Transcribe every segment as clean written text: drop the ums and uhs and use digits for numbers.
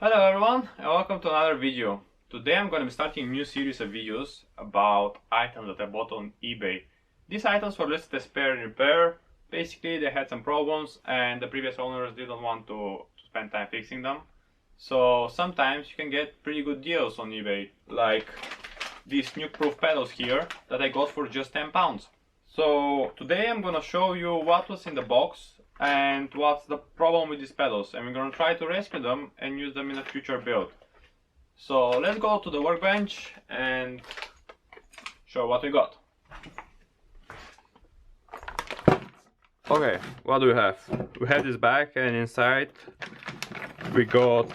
Hello everyone and welcome to another video. Today I'm going to be starting a new series of videos about items that I bought on eBay. These items were listed as spare and repair. Basically they had some problems and the previous owners didn't want to spend time fixing them. So sometimes you can get pretty good deals on eBay, like these Nukeproof pedals here that I got for just £10. So today I'm gonna show you what was in the box and what's the problem with these pedals, and we're gonna try to rescue them and use them in a future build. So let's go to the workbench and show what we got. Okay, what do we have? We have this bag, and inside we got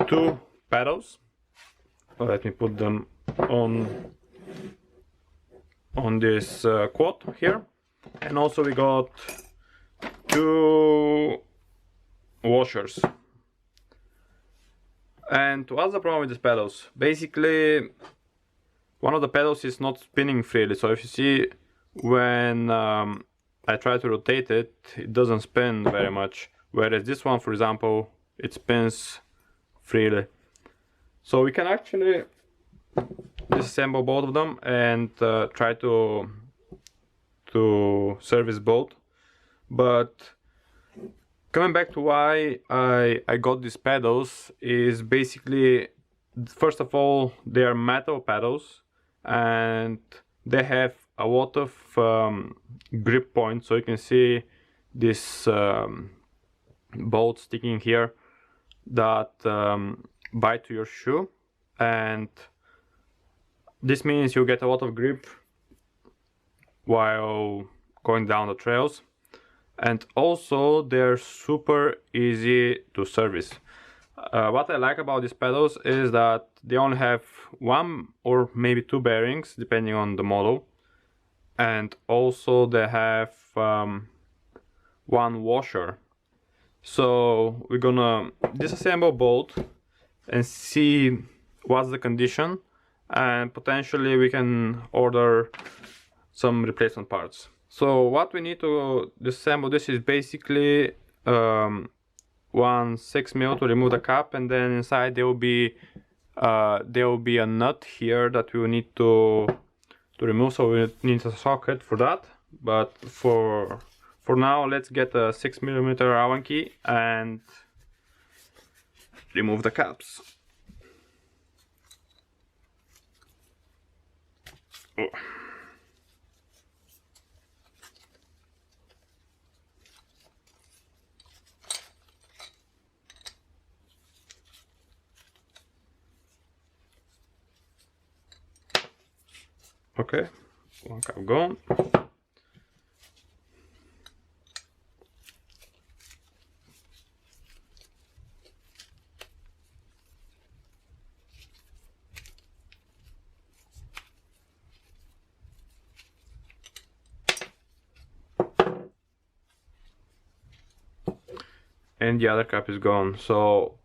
two pedals. Let me put them on this quad here, and also we got two washers. And what's the problem with these pedals? Basically, one of the pedals is not spinning freely, so if you see when I try to rotate it, it doesn't spin very much, whereas this one, for example, it spins freely. So we can actually disassemble both of them and try to service both. But coming back to why I got these pedals is basically, first of all, they are metal pedals and they have a lot of grip points, so you can see this bolt sticking here that bite to your shoe, and this means you get a lot of grip while going down the trails. And also they're super easy to service. What I like about these pedals is that they only have one or maybe two bearings depending on the model, and also they have one washer. So we're gonna disassemble both and see what's the condition, and potentially we can order some replacement parts. So what we need to disassemble this is basically one 6mm to remove the cap, and then inside there will be a nut here that we will need to remove, so we need a socket for that. But for now, let's get a 6mm Allen key and remove the caps. Oh. Okay, one cap gone. And the other cap is gone. So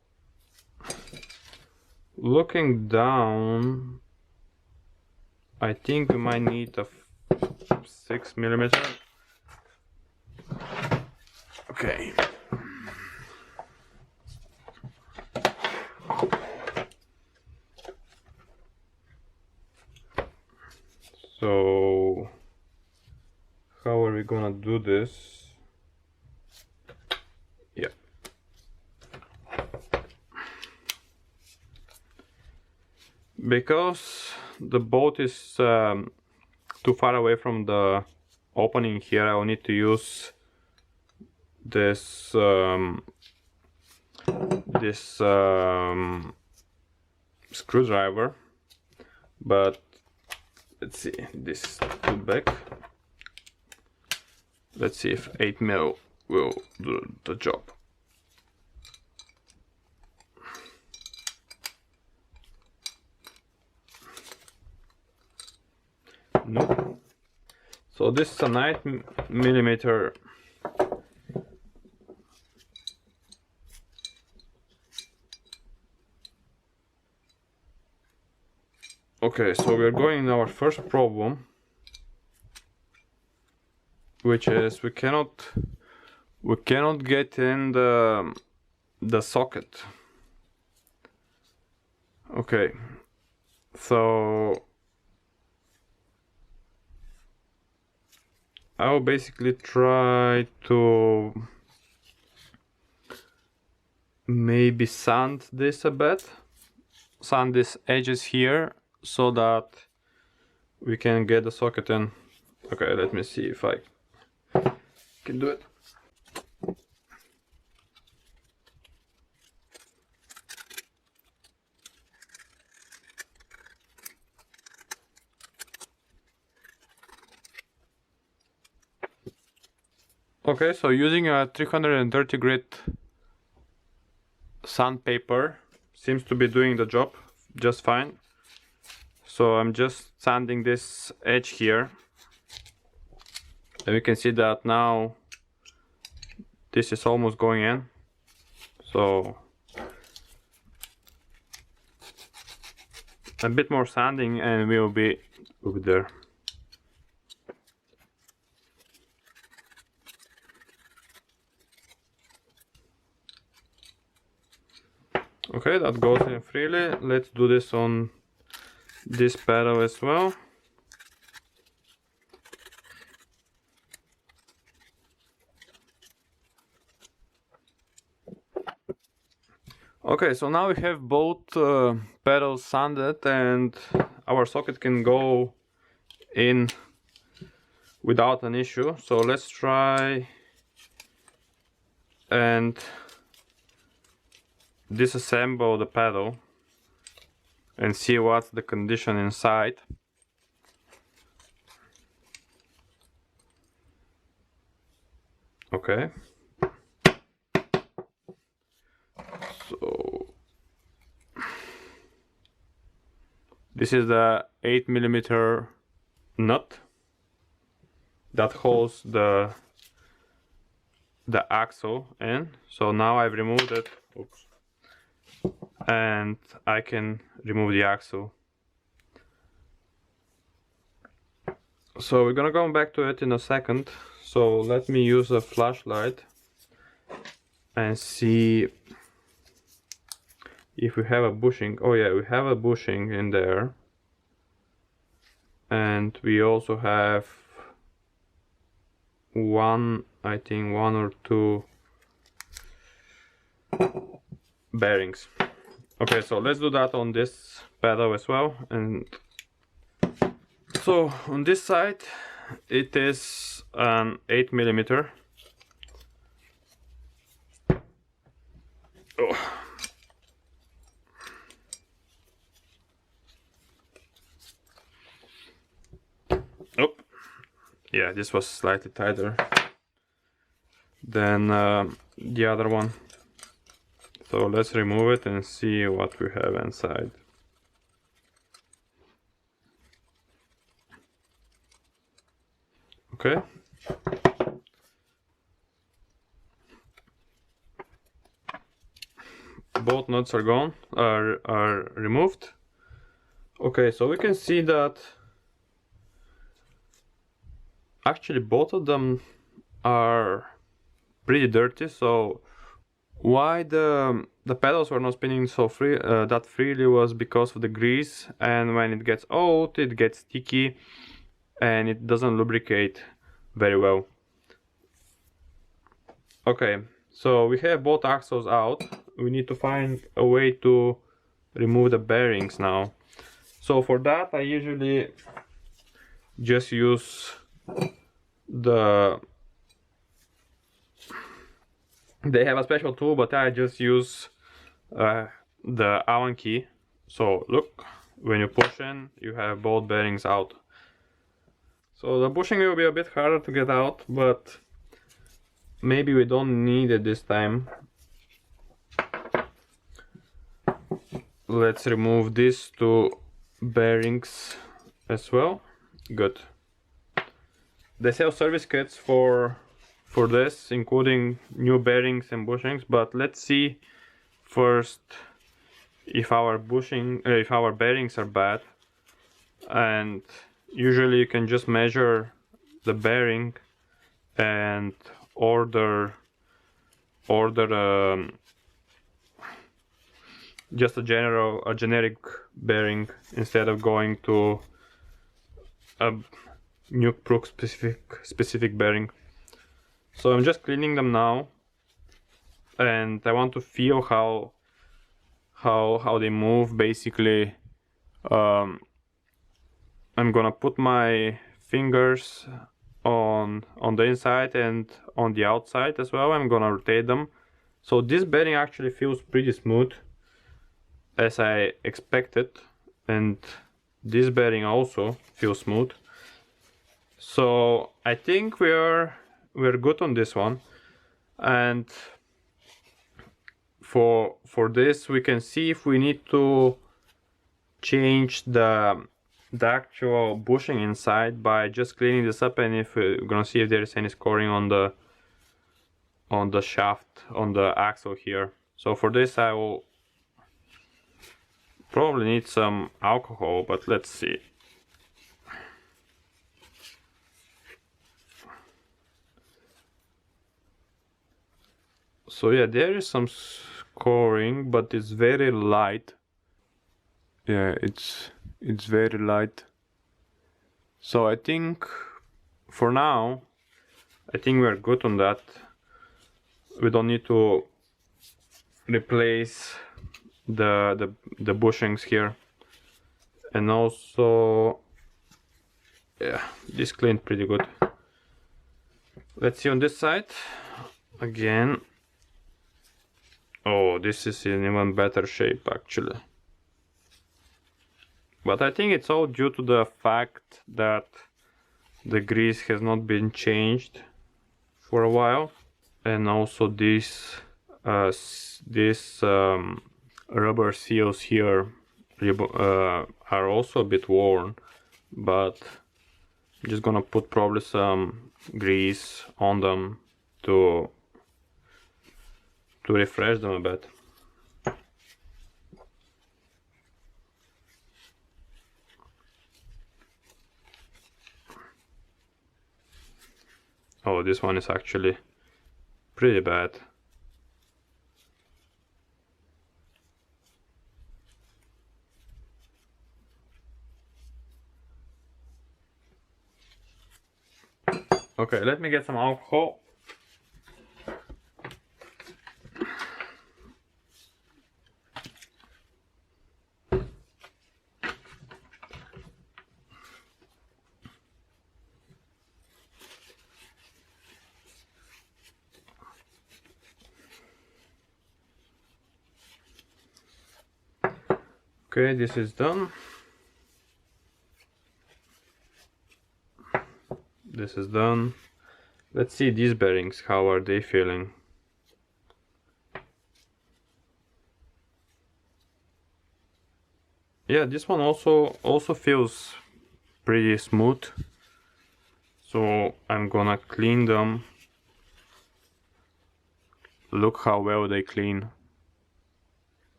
looking down, I think we might need a 6mm. Okay. So how are we gonna do this? Yeah. Because the bolt is too far away from the opening here, I will need to use this screwdriver. But let's see, this is too big. Let's see if 8mm will do the job. Nope. So this is a 9mm. Okay, so we're going in our first problem, which is we cannot get in the socket. Okay, so I will basically try to maybe sand this a bit, sand these edges here so that we can get the socket in. Okay, let me see if I can do it. Okay, so using a 330 grit sandpaper seems to be doing the job just fine. So I'm just sanding this edge here, and we can see that now this is almost going in. So a bit more sanding and we'll be over there. Okay, that goes in freely. Let's do this on this pedal as well. Okay, so now we have both pedals sanded and our socket can go in without an issue. So let's try and disassemble the pedal and see what's the condition inside. Okay, so this is the 8mm nut that holds the axle in. So now I've removed it. Oops. And I can remove the axle. So we're gonna go back to it in a second. So let me use a flashlight and see if we have a bushing. Oh yeah, we have a bushing in there. And we also have I think one or two bearings. Okay, so let's do that on this pedal as well. And so on this side it is an 8mm. Oh. Oh, yeah, this was slightly tighter than the other one. So let's remove it and see what we have inside. Okay. Both nuts are gone, are removed. Okay, so we can see that actually both of them are pretty dirty. So why the pedals were not spinning so that freely was because of the grease, and when it gets old it gets sticky and it doesn't lubricate very well. Okay, so we have both axles out. We need to find a way to remove the bearings now. So for that I usually just use they have a special tool, but I just use the Allen key. So look, when you push in, you have both bearings out. So the bushing will be a bit harder to get out, but maybe we don't need it this time. Let's remove these two bearings as well. Good. They sell service kits for this, including new bearings and bushings, but let's see first if our bearings are bad. And usually you can just measure the bearing and order just a generic bearing instead of going to a Nukeproof specific bearing. So I'm just cleaning them now, and I want to feel how they move. Basically, I'm gonna put my fingers on the inside and on the outside as well. I'm gonna rotate them. So this bearing actually feels pretty smooth, as I expected, and this bearing also feels smooth. So I think we're good on this one. And for this, we can see if we need to change the actual bushing inside by just cleaning this up, and if we're gonna see if there is any scoring on the shaft, on the axle here. So for this I will probably need some alcohol, but let's see. So yeah, there is some scoring, but it's very light. Yeah, it's very light. So I think for now, I think we're good on that. We don't need to replace the bushings here. And also, yeah, this cleaned pretty good. Let's see on this side again. Oh, this is in even better shape actually. But I think it's all due to the fact that the grease has not been changed for a while, and also these rubber seals here are also a bit worn, but I'm just gonna put probably some grease on them to refresh them a bit. Oh, this one is actually pretty bad. Okay, let me get some alcohol. Okay, this is done. This is done. Let's see these bearings, how are they feeling? Yeah, this one also feels pretty smooth. So I'm gonna clean them. Look how well they clean.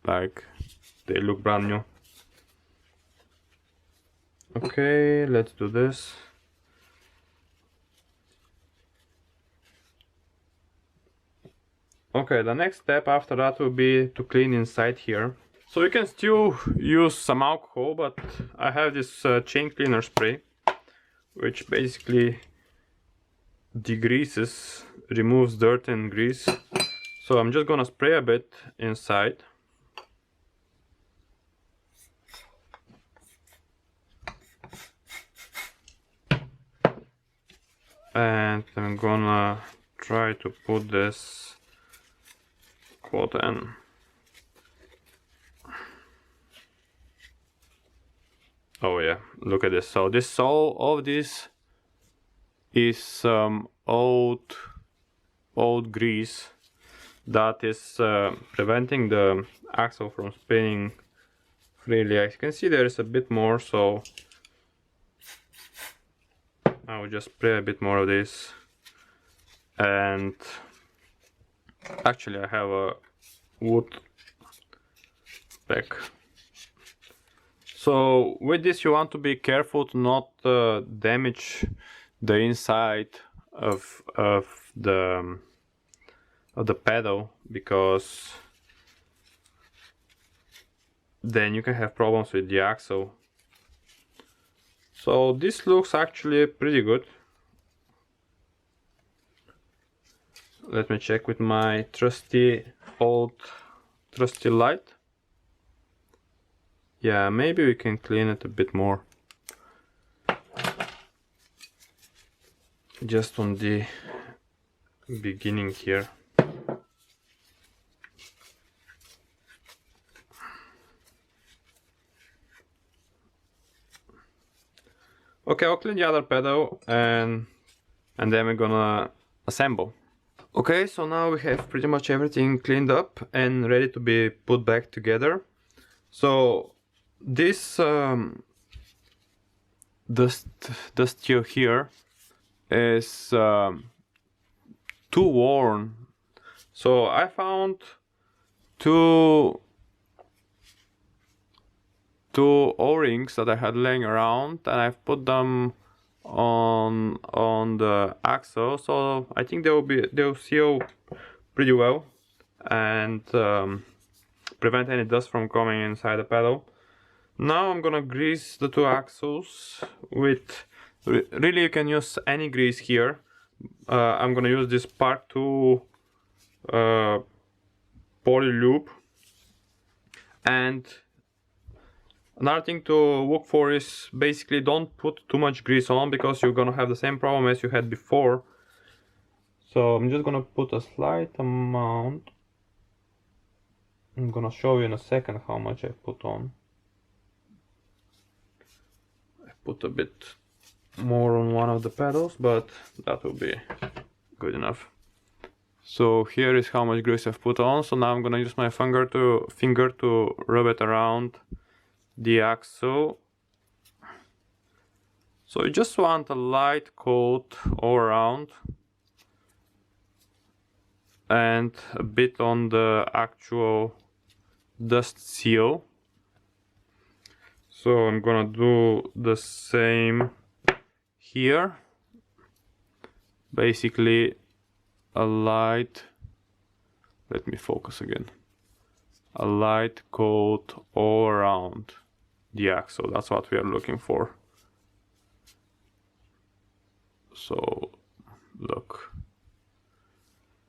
Like, they look brand new. Okay, let's do this. Okay, the next step after that will be to clean inside here. So you can still use some alcohol, but I have this chain cleaner spray, which basically degreases, removes dirt and grease. So I'm just gonna spray a bit inside. And I'm gonna try to put this Proton. Oh yeah, look at this. So this all of this is some old grease that is preventing the axle from spinning freely. As you can see, there is a bit more, so I will just spray a bit more of this. And actually I have a wood pack. So with this you want to be careful to not damage the inside of the pedal, because then you can have problems with the axle. So this looks actually pretty good. Let me check with my old trusty light. Yeah, maybe we can clean it a bit more. Just on the beginning here. Okay, I'll clean the other pedal and then we're gonna assemble. Okay, so now we have pretty much everything cleaned up and ready to be put back together. So this dust here is too worn. So I found two O-rings that I had laying around, and I've put them on the axle, so I think they'll seal pretty well and prevent any dust from coming inside the pedal. Now I'm gonna grease the two axles with, really you can use any grease here. I'm gonna use this Part 2 poly lube. And another thing to look for is basically don't put too much grease on, because you're gonna have the same problem as you had before. So I'm just gonna put a slight amount. I'm gonna show you in a second how much I put on. I put a bit more on one of the pedals, but that will be good enough. So here is how much grease I've put on. So now I'm gonna use my finger to rub it around the axle. So you just want a light coat all around and a bit on the actual dust seal. So I'm gonna do the same here. Basically a light, let me focus again, a light coat all around the axle. That's what we are looking for. So look,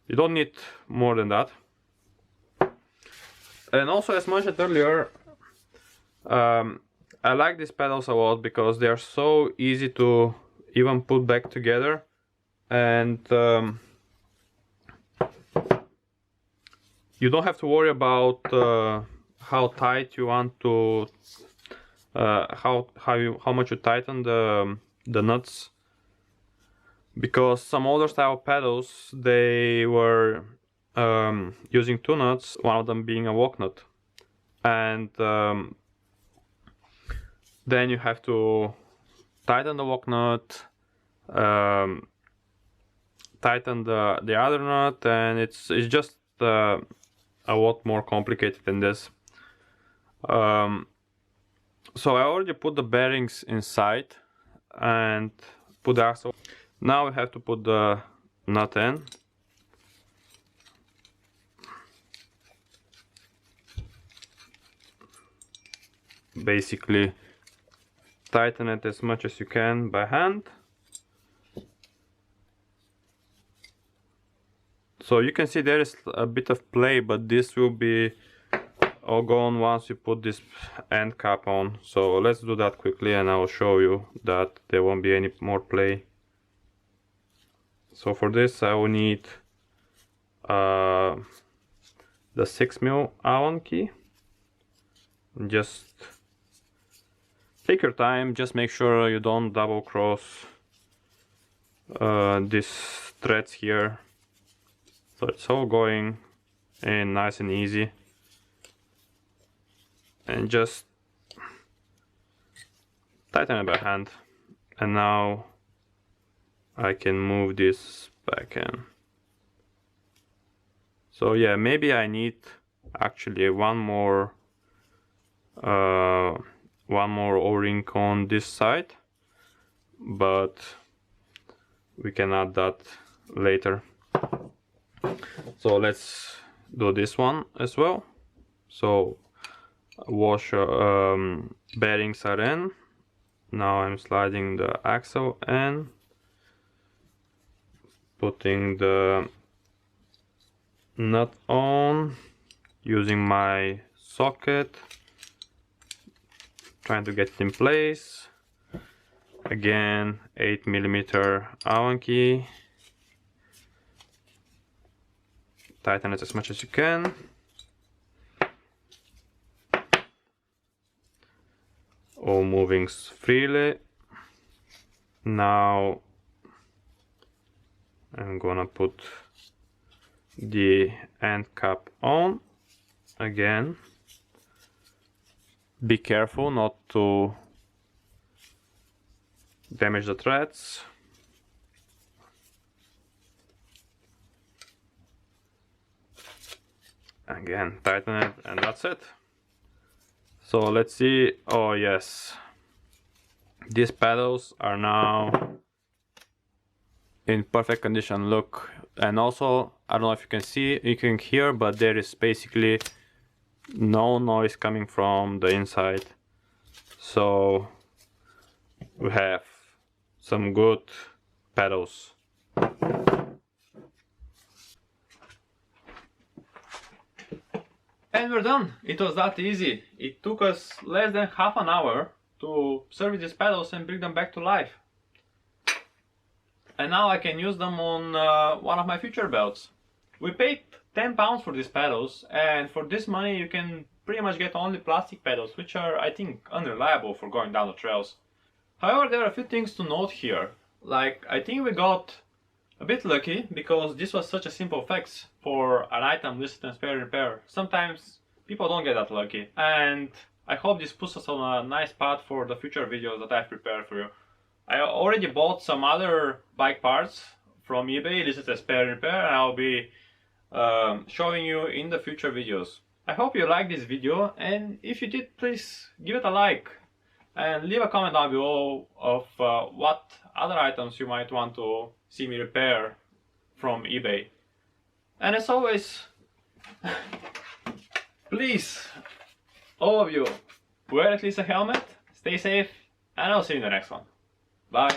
you don't need more than that. And also, as mentioned earlier, I like these pedals a lot because they are so easy to even put back together, and you don't have to worry about how tight you want to, how much you tighten the nuts, because some older style pedals, they were using two nuts, one of them being a walk nut, and then you have to tighten the walk nut, tighten the other nut, and it's just a lot more complicated than this. So I already put the bearings inside and put the axle. Now we have to put the nut in. Basically tighten it as much as you can by hand. So you can see there is a bit of play, but this will be all gone once you put this end cap on. So let's do that quickly and I will show you that there won't be any more play. So for this I will need the 6mm Allen key. Just take your time, just make sure you don't double cross these threads here. So it's all going in nice and easy. And just tighten it by hand. And now I can move this back in. So yeah, maybe I need actually one more O-ring on this side, but we can add that later. So let's do this one as well. So washer bearings are in. Now I'm sliding the axle in, putting the nut on, using my socket, trying to get it in place. Again, 8mm Allen key. Tighten it as much as you can. All moving freely. Now I'm gonna put the end cap on again. Be careful not to damage the threads. Again, tighten it, and that's it. So let's see. Oh yes, these pedals are now in perfect condition. Look, and also I don't know if you can see, you can hear, but there is basically no noise coming from the inside. So we have some good pedals. And we're done. It was that easy. It took us less than half an hour to service these pedals and bring them back to life. And now I can use them on one of my future belts. We paid £10 for these pedals, and for this money you can pretty much get only plastic pedals, which are, I think, unreliable for going down the trails. However, there are a few things to note here. Like, I think we got a bit lucky, because this was such a simple fix for an item listed as spare repair. Sometimes people don't get that lucky, and I hope this puts us on a nice path for the future videos that I've prepared for you. I already bought some other bike parts from eBay listed as spare repair, and I'll be showing you in the future videos. I hope you liked this video, and if you did, please give it a like and leave a comment down below of what other items you might want to see me repair from eBay. And as always, please, all of you, wear at least a helmet, stay safe, and I'll see you in the next one. Bye.